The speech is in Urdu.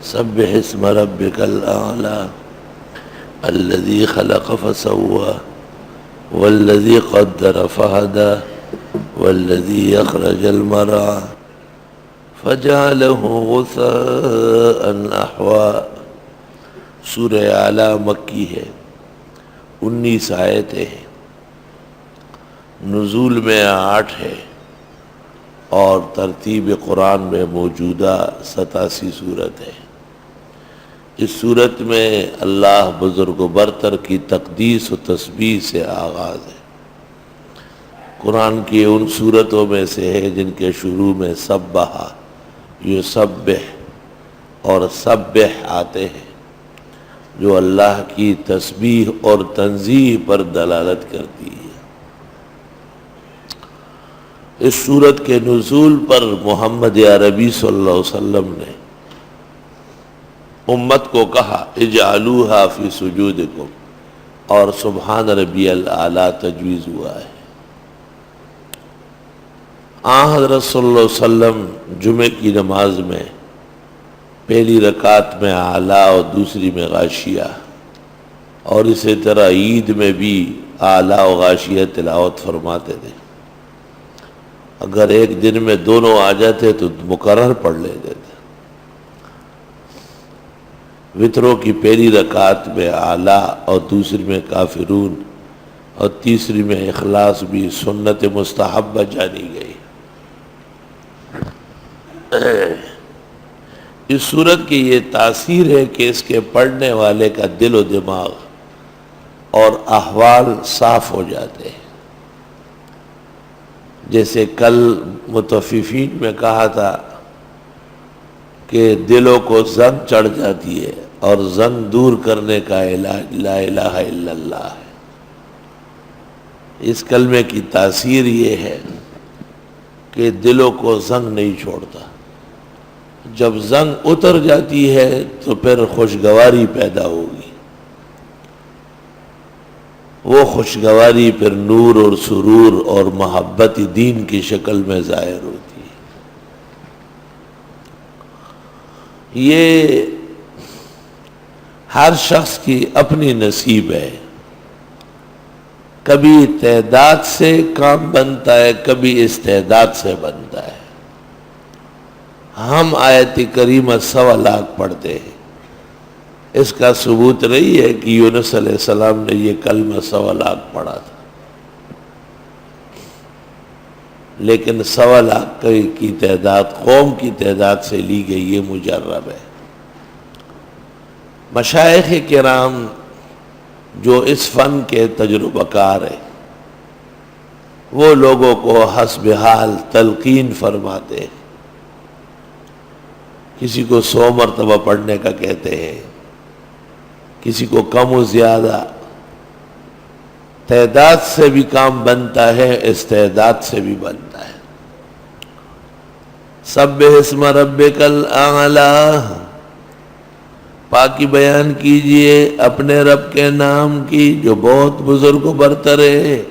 سبح اسم ربک الاعلی الذی خلق فسوى والذی قدر فہدى والذی اخرج المرعى فجعله غثاء احوى۔ سورہ اعلی مکی ہے، 19 آیتیں ہیں، نزول میں 8 ہے اور ترتیب قرآن میں موجودہ 87 صورت ہے۔ اس صورت میں اللہ بزرگ و برتر کی تقدیس و تسبیح سے آغاز ہے۔ قرآن کی ان صورتوں میں سے ہے جن کے شروع میں سبح، یسبح اور سبح آتے ہیں، جو اللہ کی تسبیح اور تنزیہ پر دلالت کرتی ہے۔ اس سورت کے نزول پر محمد عربی صلی اللہ علیہ وسلم نے امت کو کہا اجعلوها فی سجودکم، اور سبحان ربی الاعلی تجویز ہوا ہے۔ حضرت صلی اللہ علیہ وسلم جمعے کی نماز میں پہلی رکعت میں اعلیٰ اور دوسری میں غاشیہ، اور اسی طرح عید میں بھی اعلیٰ و غاشیہ تلاوت فرماتے تھے۔ اگر ایک دن میں دونوں آ جاتے تو مقرر پڑھ لیتے تھے۔ وتروں کی پہلی رکعت میں اعلیٰ اور دوسری میں کافرون اور تیسری میں اخلاص بھی سنت مستحبہ جانی گئی۔ اس صورت کی یہ تاثیر ہے کہ اس کے پڑھنے والے کا دل و دماغ اور احوال صاف ہو جاتے ہیں۔ جیسے کل متففین میں کہا تھا کہ دلوں کو زنگ چڑھ جاتی ہے اور زنگ دور کرنے کا علاج لا الہ الا اللہ ہے۔ اس کلمے کی تاثیر یہ ہے کہ دلوں کو زنگ نہیں چھوڑتا۔ جب زنگ اتر جاتی ہے تو پھر خوشگواری پیدا ہوگی، وہ خوشگواری پھر نور اور سرور اور محبت دین کی شکل میں ظاہر ہوتی ہے۔ یہ ہر شخص کی اپنی نصیب ہے، کبھی تعداد سے کام بنتا ہے، کبھی استعداد سے بنتا ہے۔ ہم آیت کریمہ 100 لاکھ پڑھتے ہیں، اس کا ثبوت نہیں ہے کہ یونس علیہ السلام نے یہ کلمہ 100 لاکھ پڑھا تھا، لیکن 100 لاکھ کی تعداد قوم کی تعداد سے لی گئی، یہ مجرب ہے۔ مشائخ کرام جو اس فن کے تجربہ کار ہیں، وہ لوگوں کو حسب حال تلقین فرماتے ہیں۔ کسی کو 100 مرتبہ پڑھنے کا کہتے ہیں، کسی کو کم و زیادہ۔ تعداد سے بھی کام بنتا ہے، استعداد سے بھی بنتا ہے۔ سبح اسم ربک الاعلی، پاکی بیان کیجئے اپنے رب کے نام کی جو بہت بزرگ و برتر ہے۔